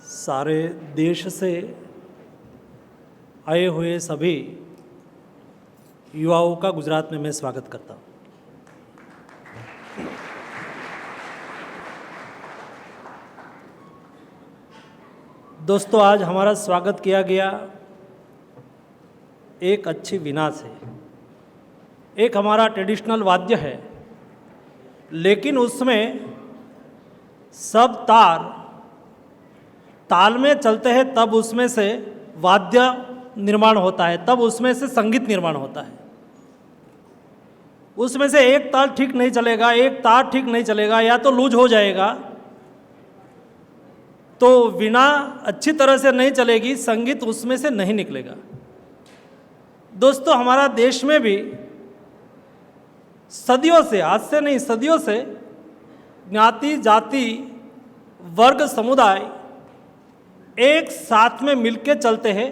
सारे देश से आए हुए सभी युवाओं का गुजरात में मैं स्वागत करता हूँ। दोस्तों, आज हमारा स्वागत किया गया एक अच्छी वीणा से। एक हमारा ट्रेडिशनल वाद्य है, लेकिन उसमें सब ताल में चलते हैं, तब उसमें से वाद्य निर्माण होता है, तब उसमें से संगीत निर्माण होता है। उसमें से एक ताल ठीक नहीं चलेगा, एक तार ठीक नहीं चलेगा, या तो लूज हो जाएगा, तो वीणा अच्छी तरह से नहीं चलेगी, संगीत उसमें से नहीं निकलेगा। दोस्तों, हमारा देश में भी सदियों से, आज से नहीं सदियों से, ज्ञाति जाति वर्ग समुदाय एक साथ में मिलके चलते हैं,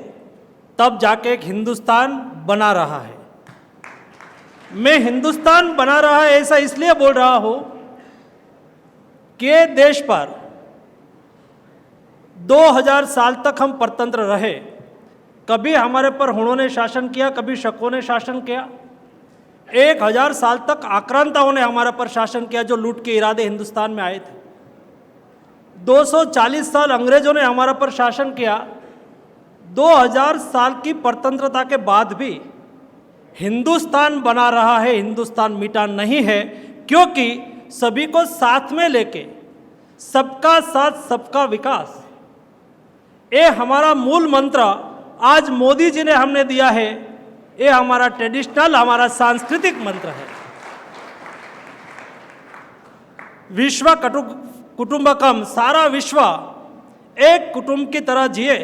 तब जाके एक हिंदुस्तान बना रहा है। मैं हिंदुस्तान बना रहा है ऐसा इसलिए बोल रहा हूं कि देश पर 2000 साल तक हम परतंत्र रहे। कभी हमारे पर हुणों ने शासन किया, कभी शकों ने शासन किया। 1000 साल तक आक्रांताओं ने हमारे पर शासन किया, जो लूट के इरादे हिंदुस्तान में आए थे। 240 साल अंग्रेजों ने हमारे पर शासन किया। 2000 साल की परतंत्रता के बाद भी हिंदुस्तान बना रहा है, हिंदुस्तान मिटा नहीं है, क्योंकि सभी को साथ में लेके सबका साथ सबका विकास, ये हमारा मूल मंत्र आज मोदी जी ने हमने दिया है। ये हमारा ट्रेडिशनल, हमारा सांस्कृतिक मंत्र है। विश्व कुटुंबकम, सारा विश्व एक कुटुंब की तरह जिए,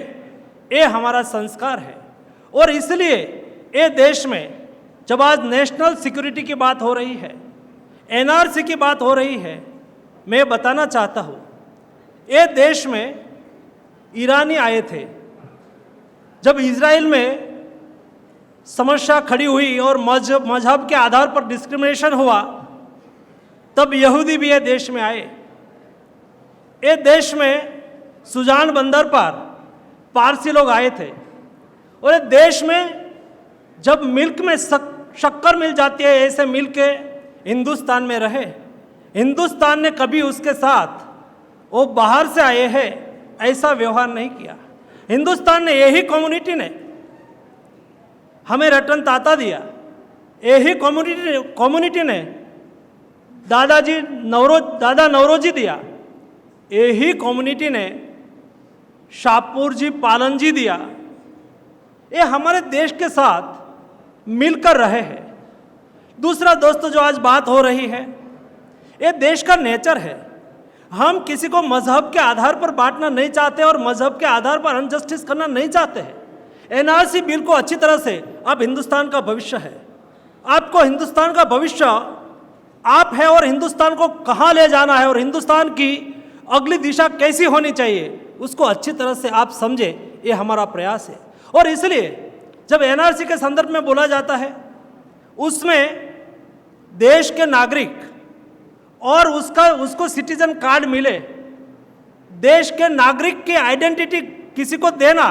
ये हमारा संस्कार है। और इसलिए ये देश में जब आज नेशनल सिक्योरिटी की बात हो रही है, एनआरसी की बात हो रही है, मैं बताना चाहता हूँ, ये देश में ईरानी आए थे। जब इजराइल में समस्या खड़ी हुई और मजहब के आधार पर डिस्क्रिमिनेशन हुआ, तब यहूदी भी ये देश में आए। ये देश में सुजान बंदर पर पारसी लोग आए थे। और ये देश में जब मिल्क में शक्कर मिल जाती है, ऐसे मिल के हिंदुस्तान में रहे। हिंदुस्तान ने कभी उसके साथ वो बाहर से आए हैं ऐसा व्यवहार नहीं किया। हिंदुस्तान ने, यही कम्युनिटी ने हमें रतन टाटा दिया। यही कम्युनिटी ने दादा नौरोजी दिया। यही कम्युनिटी ने शाहपुर जी, पालन जी दिया। ये हमारे देश के साथ मिलकर रहे हैं। दूसरा दोस्तों, जो आज बात हो रही है, ये देश का नेचर है। हम किसी को मजहब के आधार पर बांटना नहीं चाहते और मजहब के आधार पर अनजस्टिस करना नहीं चाहते हैं। एनआरसी बिल को अच्छी तरह से, अब हिंदुस्तान का भविष्य है। आपको हिंदुस्तान का भविष्य आप है, और हिंदुस्तान को कहाँ ले जाना है और हिंदुस्तान की अगली दिशा कैसी होनी चाहिए, उसको अच्छी तरह से आप समझे, ये हमारा प्रयास है। और इसलिए जब एनआरसी के संदर्भ में बोला जाता है, उसमें देश के नागरिक और उसको सिटीजन कार्ड मिले, देश के नागरिक की आइडेंटिटी किसी को देना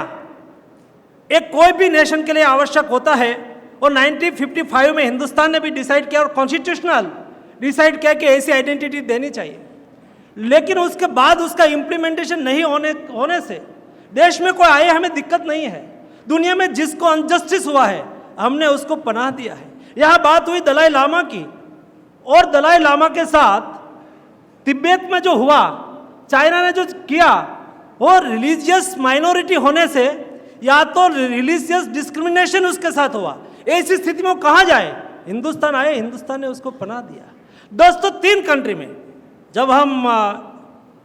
एक कोई भी नेशन के लिए आवश्यक होता है। और 1955 में हिंदुस्तान ने भी डिसाइड किया और कॉन्स्टिट्यूशनल डिसाइड किया कि ऐसी आइडेंटिटी देनी चाहिए। लेकिन उसके बाद उसका इम्प्लीमेंटेशन नहीं होने से देश में कोई आए, हमें दिक्कत नहीं है। दुनिया में जिसको अनजस्टिस हुआ है, हमने उसको पनाह दिया है। यहाँ बात हुई दलाई लामा की, और दलाई लामा के साथ तिब्बत में जो हुआ, चाइना ने जो किया, वो रिलीजियस माइनॉरिटी होने से या तो रिलीजियस डिस्क्रिमिनेशन उसके साथ हुआ। ऐसी स्थिति में कहाँ जाए? हिंदुस्तान आए, हिंदुस्तान ने उसको पनाह दिया। दोस्तों, 3 कंट्री में जब हम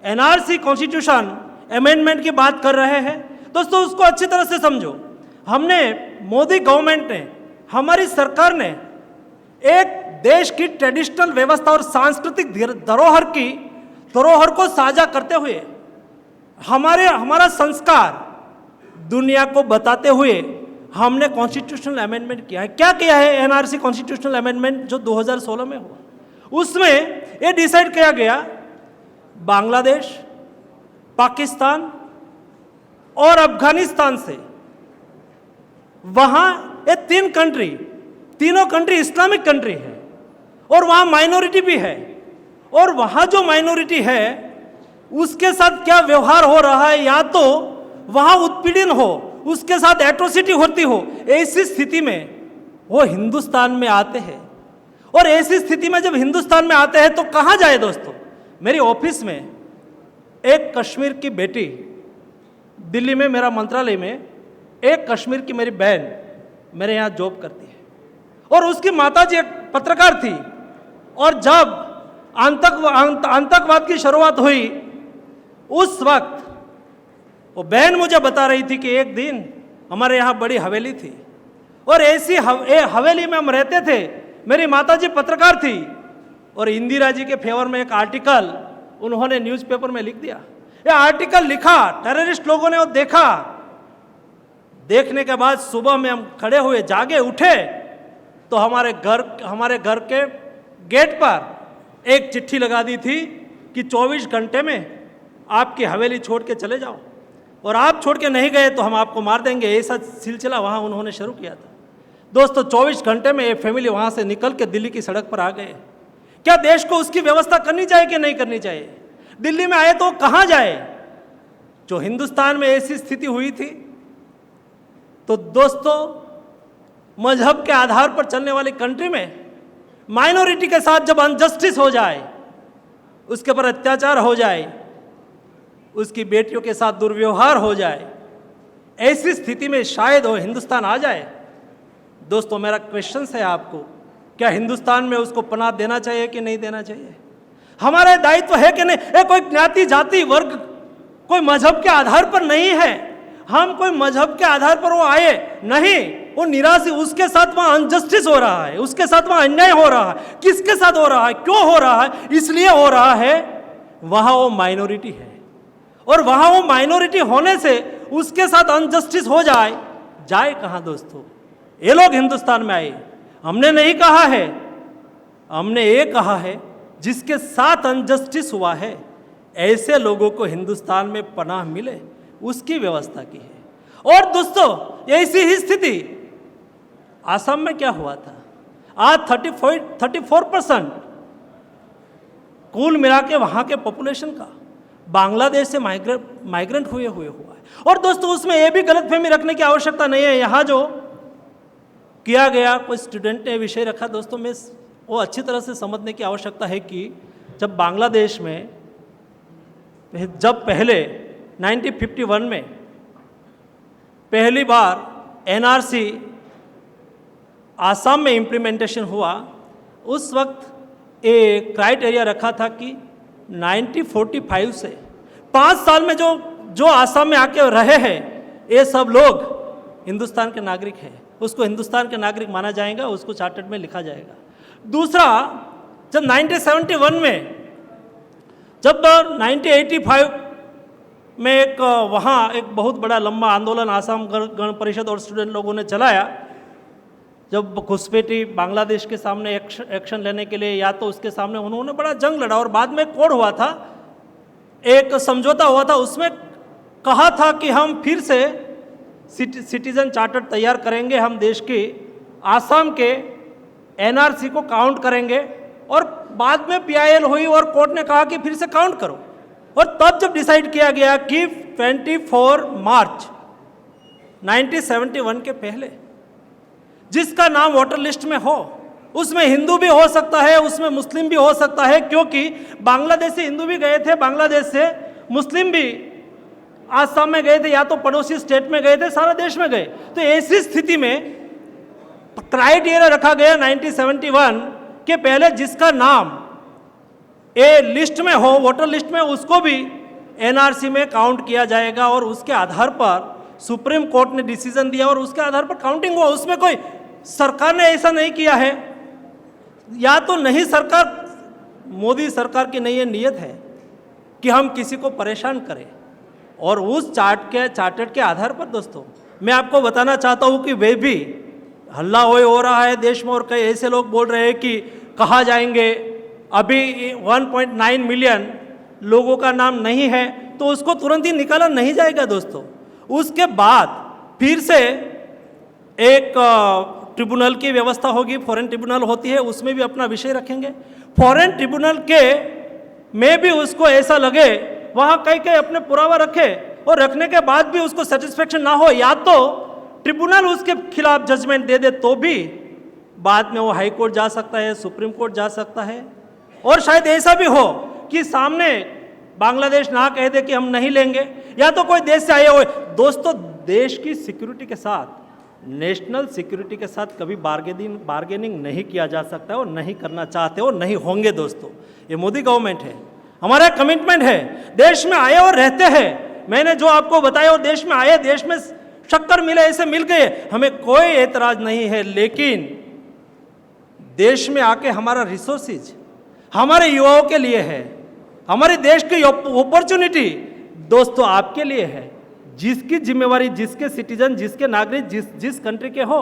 एनआरसी कॉन्स्टिट्यूशन अमेंडमेंट की बात कर रहे हैं, दोस्तों उसको अच्छी तरह से समझो। हमने, मोदी गवर्नमेंट ने, हमारी सरकार ने एक देश की ट्रेडिशनल व्यवस्था और सांस्कृतिक धरोहर को साझा करते हुए हमारा संस्कार दुनिया को बताते हुए हमने कॉन्स्टिट्यूशनल अमेंडमेंट किया है। क्या किया है एनआरसी कॉन्स्टिट्यूशनल अमेंडमेंट जो 2016 में हुआ? उसमें ये डिसाइड किया गया, बांग्लादेश, पाकिस्तान और अफगानिस्तान से, वहां ये तीनों कंट्री इस्लामिक कंट्री है और वहां माइनॉरिटी भी है, और वहां जो माइनॉरिटी है उसके साथ क्या व्यवहार हो रहा है, या तो वहां उत्पीड़न हो, उसके साथ एट्रोसिटी होती हो, ऐसी स्थिति में वो हिंदुस्तान में आते हैं। और ऐसी स्थिति में जब हिंदुस्तान में आते हैं तो कहां जाए दोस्तों? मेरी ऑफिस में एक कश्मीर की बेटी, दिल्ली में मेरा मंत्रालय में एक कश्मीर की मेरी बहन मेरे यहाँ जॉब करती है, और उसकी माताजी एक पत्रकार थी, और जब आतंकवाद की शुरुआत हुई उस वक्त वो बहन मुझे बता रही थी कि एक दिन हमारे यहाँ बड़ी हवेली थी, और ऐसी हवेली में हम रहते थे। मेरी माताजी पत्रकार थी, और इंदिरा जी के फेवर में एक आर्टिकल उन्होंने न्यूज़पेपर में लिख दिया। ये आर्टिकल लिखा, टेररिस्ट लोगों ने वो देखा। देखने के बाद सुबह में हम खड़े हुए, जागे, उठे तो हमारे घर के गेट पर एक चिट्ठी लगा दी थी कि 24 घंटे में आपकी हवेली छोड़ के चले जाओ, और आप छोड़ के नहीं गए तो हम आपको मार देंगे। ऐसा सिलसिला वहाँ उन्होंने शुरू किया था। दोस्तों 24 घंटे में ये फैमिली वहाँ से निकल के दिल्ली की सड़क पर आ गए। क्या देश को उसकी व्यवस्था करनी चाहिए कि नहीं करनी चाहिए? दिल्ली में आए तो कहाँ जाए? जो हिंदुस्तान में ऐसी स्थिति हुई थी, तो दोस्तों मजहब के आधार पर चलने वाली कंट्री में माइनॉरिटी के साथ जब अनजस्टिस हो जाए, उसके पर अत्याचार हो जाए, उसकी बेटियों के साथ दुर्व्यवहार हो जाए, ऐसी स्थिति में शायद वो हिंदुस्तान आ जाए। दोस्तों मेरा क्वेश्चन है आपको, क्या हिंदुस्तान में उसको पनाह देना चाहिए कि नहीं देना चाहिए? हमारा दायित्व है कि नहीं? ये कोई ज्ञाति, जाति, वर्ग, कोई मजहब के आधार पर नहीं है। हम कोई मजहब के आधार पर वो आए नहीं, वो निराश, उसके साथ वहाँ अनजस्टिस हो रहा है, उसके साथ वहाँ अन्याय हो रहा है। किसके साथ हो रहा है, क्यों हो रहा है? इसलिए हो रहा है वहाँ वो माइनॉरिटी है, और वहाँ वो माइनॉरिटी होने से उसके साथ अनजस्टिस हो जाए कहाँ दोस्तों? ये लोग हिंदुस्तान में आए, हमने नहीं कहा है, हमने ये कहा है जिसके साथ अनजस्टिस हुआ है ऐसे लोगों को हिंदुस्तान में पनाह मिले, उसकी व्यवस्था की है। और दोस्तों ऐसी ही स्थिति आसाम में क्या हुआ था? आज 34% कुल मिला के वहाँ के पॉपुलेशन का बांग्लादेश से माइग्रेंट हुआ है। और दोस्तों उसमें यह भी गलतफहमी रखने की आवश्यकता नहीं है। यहाँ जो किया गया, कोई स्टूडेंट ने विषय रखा, दोस्तों में वो अच्छी तरह से समझने की आवश्यकता है कि जब बांग्लादेश में पहले 1951 में पहली बार एनआरसी आसाम में इम्प्लीमेंटेशन हुआ, उस वक्त एक क्राइटेरिया रखा था कि 1945 से 5 साल में जो आसाम में आके रहे हैं ये सब लोग हिंदुस्तान के नागरिक हैं, उसको हिंदुस्तान के नागरिक माना जाएगा, उसको चार्टर्ड में लिखा जाएगा। दूसरा, जब 1971 में, जब 1985 में एक वहाँ एक बहुत बड़ा लंबा आंदोलन आसाम गण परिषद और स्टूडेंट लोगों ने चलाया, जब घुसपैठी बांग्लादेश के सामने एक्शन लेने के लिए, या तो उसके सामने उन्होंने बड़ा जंग लड़ा, और बाद में कोड हुआ था, एक समझौता हुआ था, उसमें कहा था कि हम फिर से सिटीजन चार्टर तैयार करेंगे, हम देश की आसाम के एनआरसी को काउंट करेंगे, और बाद में पीआईएल हुई और कोर्ट ने कहा कि फिर से काउंट करो। और तब जब डिसाइड किया गया कि 24 मार्च 1971 के पहले जिसका नाम वोटर लिस्ट में हो, उसमें हिंदू भी हो सकता है, उसमें मुस्लिम भी हो सकता है, क्योंकि बांग्लादेश से हिंदू भी गए थे, बांग्लादेश से मुस्लिम भी आसाम में गए थे, या तो पड़ोसी स्टेट में गए थे, सारा देश में गए। तो ऐसी स्थिति में क्राइटेरिया रखा गया 1971 के पहले जिसका नाम ए लिस्ट में हो, वोटर लिस्ट में, उसको भी एनआरसी में काउंट किया जाएगा। और उसके आधार पर सुप्रीम कोर्ट ने डिसीजन दिया और उसके आधार पर काउंटिंग हुआ। उसमें कोई सरकार ने ऐसा नहीं किया है, या तो नहीं, सरकार, मोदी सरकार की नहीं ये नियत है कि हम किसी को परेशान करें। और उस चार्टर्ड के आधार पर दोस्तों मैं आपको बताना चाहता हूं कि वे भी हल्ला हो रहा है देश में, और कई ऐसे लोग बोल रहे हैं कि कहाँ जाएंगे, अभी 1.9 मिलियन लोगों का नाम नहीं है तो उसको तुरंत ही निकाला नहीं जाएगा दोस्तों। उसके बाद फिर से एक ट्रिब्यूनल की व्यवस्था होगी, फॉरेन ट्रिब्यूनल होती है, उसमें भी अपना विषय रखेंगे। फॉरेन ट्रिब्यूनल के में भी उसको ऐसा लगे वहाँ कई कई अपने पुरावा रखे और रखने के बाद भी उसको सेटिस्फेक्शन ना हो, या तो ट्रिब्यूनल उसके खिलाफ जजमेंट दे दे तो भी बाद में वो हाई कोर्ट जा सकता है, सुप्रीम कोर्ट जा सकता है, और शायद ऐसा भी हो कि सामने बांग्लादेश ना कह दे कि हम नहीं लेंगे, या तो कोई देश से आए हुए। दोस्तों, देश की सिक्योरिटी के साथ, नेशनल सिक्योरिटी के साथ कभी बार्गेनिंग नहीं किया जा सकता है, और नहीं करना चाहते हो, नहीं होंगे। दोस्तों, ये मोदी गवर्नमेंट है, हमारा कमिटमेंट है, देश में आए और रहते हैं। मैंने जो आपको बताया, वो देश में आए, देश में शक्कर मिले, ऐसे मिल गए, हमें कोई एतराज नहीं है। लेकिन देश में आके हमारा रिसोर्सेज हमारे युवाओं के लिए है, हमारे देश की अपॉर्चुनिटी दोस्तों आपके लिए है। जिसकी जिम्मेवारी, जिसके सिटीजन, जिसके नागरिक जिस कंट्री के हो,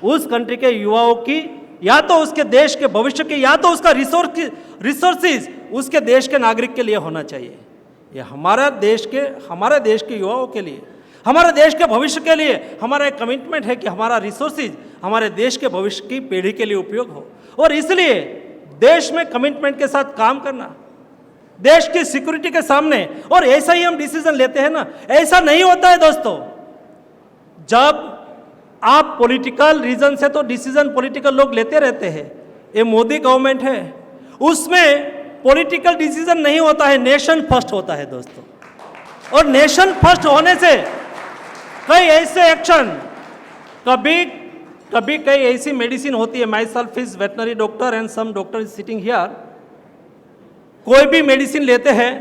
उस कंट्री के युवाओं की, या तो उसके देश के भविष्य की, या तो उसका रिसोर्सेज उसके देश के नागरिक के लिए होना चाहिए। ये हमारे देश के युवाओं के लिए, हमारे देश के भविष्य के लिए हमारा एक कमिटमेंट है कि हमारा रिसोर्सेज हमारे देश के भविष्य की पीढ़ी के लिए उपयोग हो। और इसलिए देश में कमिटमेंट के साथ काम करना, देश की सिक्योरिटी के सामने, और ऐसा ही हम डिसीजन लेते हैं ना। ऐसा नहीं होता है दोस्तों, जब आप पॉलिटिकल रीजन से तो डिसीजन पॉलिटिकल लोग लेते रहते हैं। ये मोदी गवर्नमेंट है, उसमें पॉलिटिकल डिसीजन नहीं होता है, नेशन फर्स्ट होता है दोस्तों। और नेशन फर्स्ट होने से कई ऐसे एक्शन, कभी कई ऐसी मेडिसिन होती है, myself is veterinary doctor and some doctor is sitting here, कोई भी मेडिसिन लेते हैं,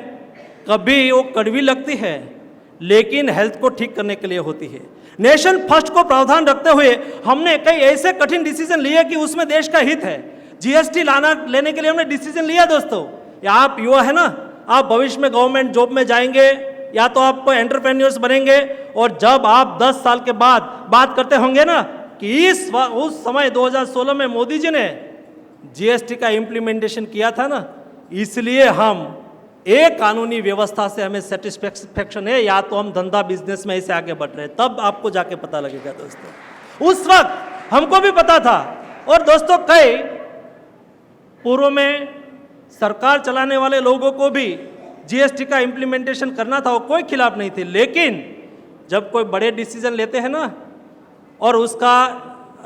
कभी वो कड़वी लगती है, लेकिन हेल्थ को ठीक करने के लिए होती है। नेशन फर्स्ट को प्रावधान रखते हुए हमने कई ऐसे कठिन डिसीजन लिए कि उसमें देश का हित है। जीएसटी लेने के लिए हमने डिसीजन लिया दोस्तों। या आप युवा है ना, आप भविष्य में गवर्नमेंट जॉब में जाएंगे, या तो आप एंटरप्रेन्योर्स बनेंगे, और जब आप 10 साल के बाद बात करते होंगे ना कि उस समय 2016 में मोदी जी ने जीएसटी का इम्प्लीमेंटेशन किया था ना, इसलिए हम एक कानूनी व्यवस्था से हमें सेटिस्फेक्शन है, या तो हम धंधा बिजनेस में ऐसे आगे बढ़ रहे हैं, तब आपको जाके पता लगेगा दोस्तों। उस वक्त हमको भी पता था। और दोस्तों, कई पूर्व में सरकार चलाने वाले लोगों को भी जीएसटी का इम्प्लीमेंटेशन करना था, वो कोई खिलाफ नहीं थे। लेकिन जब कोई बड़े डिसीजन लेते हैं ना, और उसका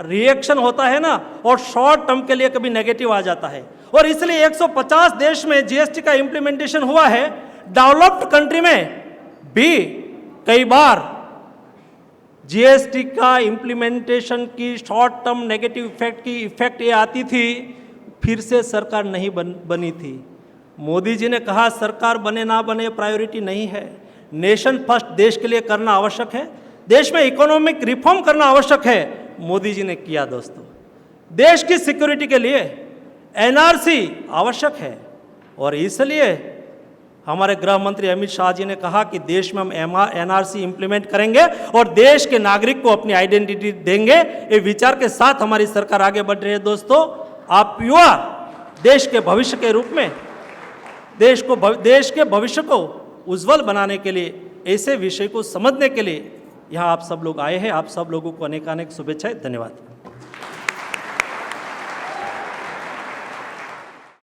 रिएक्शन होता है ना, और शॉर्ट टर्म के लिए कभी नेगेटिव आ जाता है, और इसलिए 150 देश में जीएसटी का इम्प्लीमेंटेशन हुआ है। डेवलप्ड कंट्री में भी कई बार जीएसटी का इम्प्लीमेंटेशन की शॉर्ट टर्म नेगेटिव इफेक्ट ये आती थी, फिर से सरकार नहीं बनी थी। मोदी जी ने कहा सरकार बने ना बने प्रायोरिटी नहीं है, नेशन फर्स्ट देश के लिए करना आवश्यक है, देश में इकोनॉमिक रिफॉर्म करना आवश्यक है। मोदी जी ने किया दोस्तों। देश की सिक्योरिटी के लिए एनआरसी आवश्यक है, और इसलिए हमारे गृह मंत्री अमित शाह जी ने कहा कि देश में हम एनआरसी इंप्लीमेंट करेंगे और देश के नागरिक को अपनी आइडेंटिटी देंगे। ये विचार के साथ हमारी सरकार आगे बढ़ रही है दोस्तों। आप युवा देश के भविष्य के रूप में देश के भविष्य को उज्जवल बनाने के लिए, ऐसे विषय को समझने के लिए यहाँ आप सब लोग आए हैं। आप सब लोगों को अनेकानेक शुभेच्छाएं। धन्यवाद।